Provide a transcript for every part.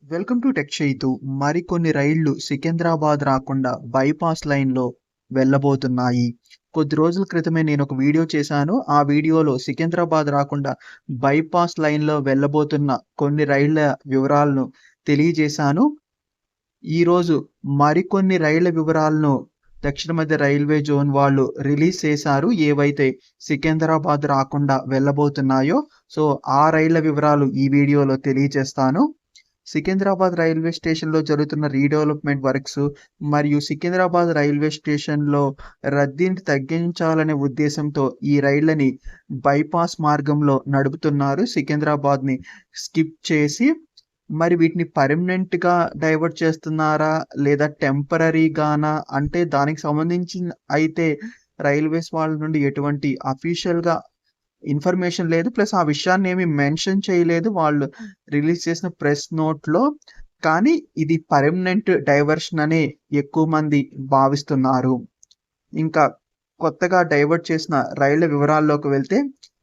Welcome to tech Chaitu. మరికొన్ని రైళ్లు సికింద్రాబాద్ రాకుండా బైపాస్ లైన్‌లో వెళ్ళబోతున్నాయి. కొద్ది రోజుల క్రితమే నేనొక వీడియో చేశాను. ఆ వీడియోలో సికింద్రాబాద్ రాకుండా బైపాస్ లైన్‌లో వెళ్ళబోతున్న కొన్ని రైళ్ల వివరాలను తెలియజేశాను. ఈరోజు మరికొన్ని రైళ్ల వివరాలను దక్షిణ మధ్య రైల్వే జోన్ వాళ్ళు రిలీజ్ చేశారు. ఏవైతే సికింద్రాబాద్ రాకుండా వెళ్ళబోతున్నాయో. సో, ఆ రైళ్ల వివరాలు ఈ వీడియోలో తెలియజేస్తాను. సికింద్రాబాద్ రైల్వే స్టేషన్‌లో జరుగుతున్న రీడెవలప్‌మెంట్ వర్క్స్ మరియు సికింద్రాబాద్ రైల్వే స్టేషన్‌లో రద్దీని తగ్గించాలనే ఉద్దేశంతో ఈ రైళ్లని బైపాస్ మార్గంలో నడుపుతున్నారు. సికింద్రాబాద్‌ని స్కిప్ చేసి మరి వీటిని పర్మనెంట్‌గా డైవర్ట్ చేస్తున్నారా? లేదా టెంపరరీగానా? అంటే దానికి సంబంధించిన అయితే రైల్వేస్ వాళ్ళ నుండి ఎటువంటి అఫీషియల్‌గా ఇన్ఫర్మేషన్ లేదు. ప్లస్ ఆ విషయాన్ని ఏమి మెన్షన్ చేయలేదు వాళ్ళు రిలీజ్ చేసిన ప్రెస్ నోట్‌లో. కానీ ఇది పర్మనెంట్ డైవర్షన్ అని ఎక్కువ మంది భావిస్తున్నారు. ఇంకా కొత్తగా డైవర్ట్ చేసిన రైళ్ల వివరాల్లోకి వెళ్తే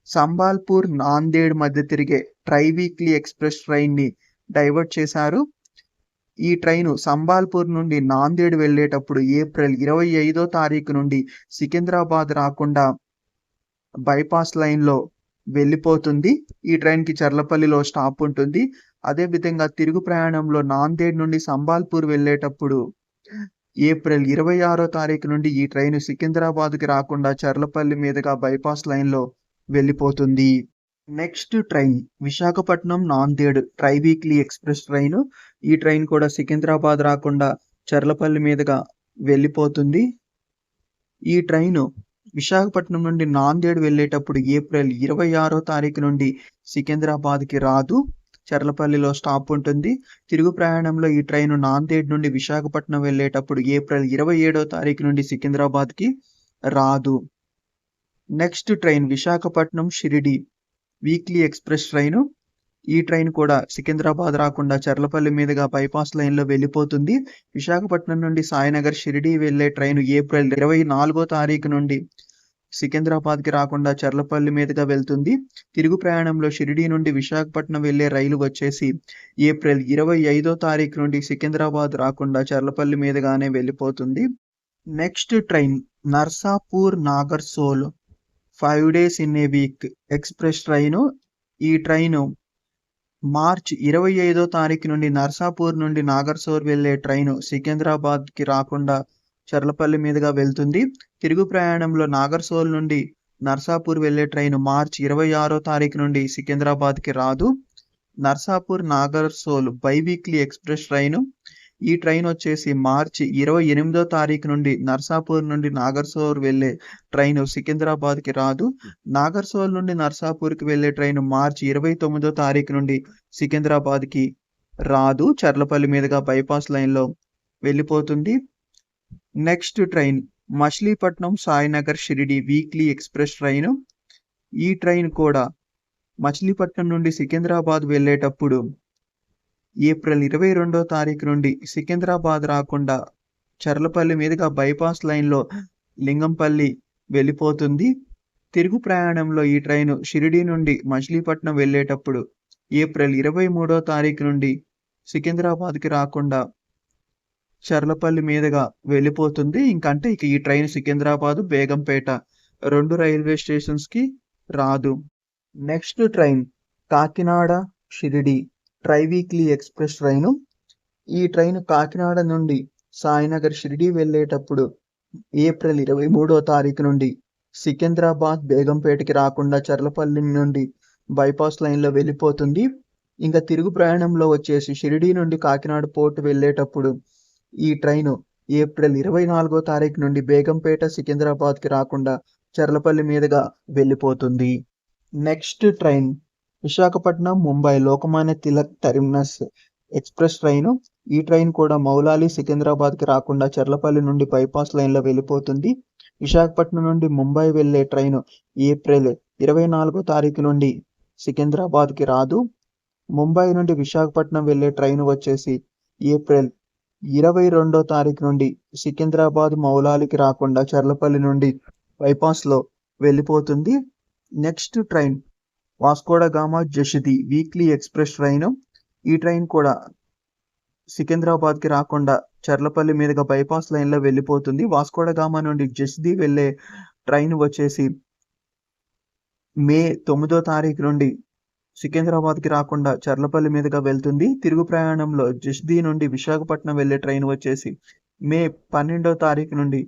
సంబాల్పూర్, నాందేడ్ మధ్య తిరిగే ట్రై వీక్లీ ఎక్స్‌ప్రెస్ ట్రైన్‌ని డైవర్ట్ చేశారు. ఈ ట్రైను సంబాల్పూర్ నుండి నాందేడ్ వెళ్ళేటప్పుడు ఏప్రిల్ 25వ తారీఖు నుండి సికింద్రాబాద్ రాకుండా బైపాస్ లైన్‌లో వెళ్ళిపోతుంది. ఈ ట్రైన్‌కి చర్లపల్లిలో స్టాప్ ఉంటుంది. అదే విధంగా తిరుగు ప్రయాణంలో నాందేడ్ నుండి సంబాల్పూర్ వెళ్ళేటప్పుడు ఏప్రిల్ 26వ తారీఖు నుండి ఈ ట్రైను సికింద్రాబాద్‌కి రాకుండా చర్లపల్లి మీదుగా బైపాస్ లైన్‌లో వెళ్ళిపోతుంది. Next train Visakhapatnam, Nanded try weekly express train. ఈ ట్రైన్ కూడా సికింద్రాబాద్ రాకుండా చర్లపల్లి మీదుగా వెళ్ళిపోతుంది. ఈ ట్రైను విశాఖపట్నం నుండి నాందేడ్ వెళ్ళేటప్పుడు ఏప్రిల్ 26వ తారీఖు నుండి సికింద్రాబాద్‌కి రాదు. చర్లపల్లిలో స్టాప్ ఉంటుంది. తిరుగు ప్రయాణంలో ఈ ట్రైను నాందేడ్ నుండి విశాఖపట్నం వెళ్ళేటప్పుడు ఏప్రిల్ 27వ తారీఖు నుండి సికింద్రాబాద్‌కి రాదు. Next train Visakhapatnam, Shirdi weekly express train. ఈ ట్రైన్ కూడా సికింద్రాబాద్ రాకుండా చర్లపల్లి మీదుగా బైపాస్ లైన్‌లో వెళ్ళిపోతుంది. విశాఖపట్నం నుండి సాయినగర్, షిరిడి వెళ్ళే ట్రైను ఏప్రిల్ 24వ తారీఖు నుండి సికింద్రాబాద్‌కి రాకుండా చర్లపల్లి మీదుగా వెళ్తుంది. తిరుగు ప్రయాణంలో షిరిడి నుండి విశాఖపట్నం వెళ్ళే రైలు వచ్చేసి ఏప్రిల్ 25వ తారీఖు నుండి సికింద్రాబాద్ రాకుండా చర్లపల్లి మీదుగానే వెళ్ళిపోతుంది. Next train Narsapur, Nagarsol 5 days in a week express train. ఈ ట్రైను మార్చ్ 25వ తారీఖు నుండి నర్సాపూర్ నుండి నాగర్సోల్ వెళ్ళే ట్రైను సికింద్రాబాద్‌కి రాకుండా చర్లపల్లి మీదుగా వెళ్తుంది. తిరుగు ప్రయాణంలో నాగర్సోల్ నుండి నర్సాపూర్ వెళ్ళే ట్రైను మార్చ్ 26వ తారీఖు నుండి సికింద్రాబాద్‌కి రాదు. Narsapur, Nagarsol biweekly express train. ఈ ట్రైన్ వచ్చేసి మార్చి 28వ తారీఖు నుండి నర్సాపూర్ నుండి నాగర్సోల్ వెళ్ళే ట్రైను సికింద్రాబాద్‌కి రాదు. నాగర్సోల్ నుండి నర్సాపూర్‌కి వెళ్ళే ట్రైను మార్చి 29వ తారీఖు నుండి సికింద్రాబాద్‌కి రాదు. చర్లపల్లి మీదుగా బైపాస్ లైన్‌లో వెళ్ళిపోతుంది. Next train Machilipatnam, Sainagar, Shirdi weekly express train. ఈ ట్రైన్ కూడా మచిలీపట్నం నుండి సికింద్రాబాద్ వెళ్ళేటప్పుడు ఏప్రిల్ 22వ తారీఖు నుండి సికింద్రాబాద్ రాకుండా చర్లపల్లి మీదుగా బైపాస్ లైన్‌లో లింగంపల్లి వెళ్ళిపోతుంది. తిరుగు ప్రయాణంలో ఈ ట్రైను షిరిడి నుండి మచిలీపట్నం వెళ్ళేటప్పుడు ఏప్రిల్ 23వ తారీఖు నుండి సికింద్రాబాద్‌కి రాకుండా చర్లపల్లి మీదుగా వెళ్ళిపోతుంది. ఇక ఈ ట్రైన్ సికింద్రాబాద్, బేగంపేట 2 రైల్వే స్టేషన్స్‌కి రాదు. Next train Kakinada, Shirdi try weekly express train. ఈ ట్రైను కాకినాడ నుండి సాయినగర్, షిరిడి వెళ్ళేటప్పుడు ఏప్రిల్ 23వ తారీఖు నుండి సికింద్రాబాద్, బేగంపేటకి రాకుండా చర్లపల్లి నుండి బైపాస్ లైన్‌లో వెళ్ళిపోతుంది. ఇంకా తిరుగు ప్రయాణంలో వచ్చేసి షిరిడి నుండి కాకినాడ పోర్ట్ వెళ్ళేటప్పుడు ఈ ట్రైను ఏప్రిల్ 24వ తారీఖు నుండి బేగంపేట, సికింద్రాబాద్‌కి రాకుండా చర్లపల్లి మీదుగా వెళ్ళిపోతుంది. Next train Visakhapatnam, Mumbai Lokmanya Tilak terminus express train. ఈ ట్రైన్ కూడా మౌలాలి, సికింద్రాబాద్‌కి రాకుండా చర్లపల్లి నుండి బైపాస్ లైన్‌లో వెళ్ళిపోతుంది. విశాఖపట్నం నుండి ముంబై వెళ్ళే ట్రైను ఏప్రిల్ 24వ తారీఖు నుండి సికింద్రాబాద్‌కి రాదు. ముంబై నుండి విశాఖపట్నం వెళ్ళే ట్రైను వచ్చేసి ఏప్రిల్ 22వ తారీఖు నుండి సికింద్రాబాద్, మౌలాలికి రాకుండా చర్లపల్లి నుండి బైపాస్‌లో వెళ్ళిపోతుంది. Next train Vasco da Gama, Jasidih weekly express train. ఈ ట్రైన్ కూడా సికింద్రాబాద్‌కి రాకుండా చర్లపల్లి మీదుగా బైపాస్ లైన్‌లో వెళ్ళిపోతుంది. వాస్కోడగామా నుండి జెస్‌ది వెళ్ళే ట్రైన్ వచ్చేసి మే 9వ తారీఖు నుండి సికింద్రాబాద్‌కి రాకుండా చర్లపల్లి మీదుగా వెళ్తుంది. తిరుగు ప్రయాణంలో జెస్‌ది నుండి విశాఖపట్నం వెళ్ళే ట్రైన్ వచ్చేసి మే 12వ తారీఖు నుండి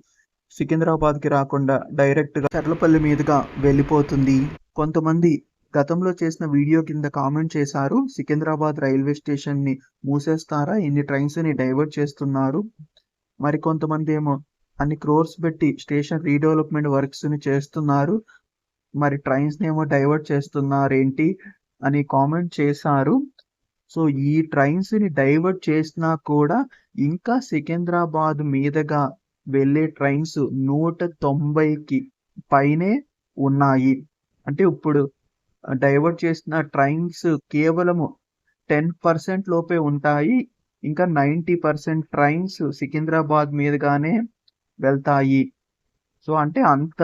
సికింద్రాబాద్‌కి రాకుండా డైరెక్ట్‌గా చర్లపల్లి మీదుగా వెళ్ళిపోతుంది. కొంతమంది గతంలో చేసిన వీడియో కింద కామెంట్ చేశారు. సికింద్రాబాద్ రైల్వే స్టేషన్‌ని మూసేస్తారా? ఇన్ని ట్రైన్స్‌ని డైవర్ట్ చేస్తున్నారు. మరికొంతమందేమో అన్ని క్రోర్స్ పెట్టి స్టేషన్ రీడెవలప్‌మెంట్ వర్క్స్‌ని చేస్తున్నారు. మరి ట్రైన్స్‌నేమో డైవర్ట్ చేస్తున్నారేంటి అని కామెంట్ చేశారు. సో, ఈ ట్రైన్స్‌ని డైవర్ట్ చేసినా కూడా ఇంకా సికింద్రాబాద్ మీదుగా వెళ్ళే ట్రైన్స్ 190కి పైనే ఉన్నాయి. అంటే ఇప్పుడు డైవర్ట్ చేసిన ట్రైన్స్ కేవలము 10% లోపే ఉంటాయి. ఇంకా 90% ట్రైన్స్ సికింద్రాబాద్ మీదుగానే వెళ్తాయి. సో, అంటే అంత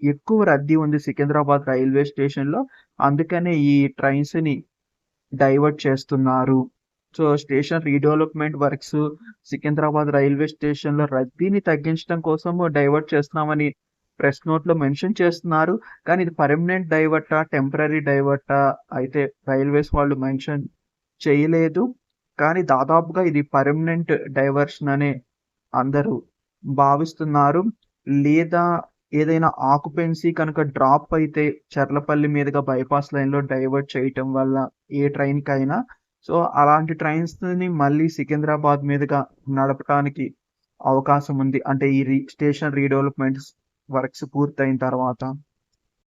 ఎక్కువ రద్దీ ఉంది సికింద్రాబాద్ రైల్వే స్టేషన్‌లో. అందుకనే ఈ ట్రైన్స్‌ని డైవర్ట్ చేస్తున్నారు. So, station redevelopment works Secunderabad railway స్టేషన్‌లో రద్దీని తగ్గించడం కోసము డైవర్ట్ చేస్తున్నామని ప్రెస్ నోట్‌లో మెన్షన్ చేస్తున్నారు. కానీ ఇది పర్మనెంట్ డైవర్టా? టెంపరరీ డైవర్టా? అయితే రైల్వేస్ వాళ్ళు మెన్షన్ చేయలేదు. కానీ దాదాపుగా ఇది పర్మనెంట్ డైవర్షన్ అనే అందరూ భావిస్తున్నారు. లేదా ఏదైనా ఆక్యుపెన్సీ కనుక డ్రాప్ అయితే చర్లపల్లి మీదుగా బైపాస్ లైన్‌లో డైవర్ట్ చేయటం వల్ల ఏ ట్రైన్‌కైనా సో, అలాంటి ట్రైన్స్‌ని మళ్ళీ సికింద్రాబాద్ మీదుగా నడపటానికి అవకాశం ఉంది. అంటే ఈ స్టేషన్ రీడెవలప్‌మెంట్స్ వర్క్స్ పూర్తయిన తర్వాత.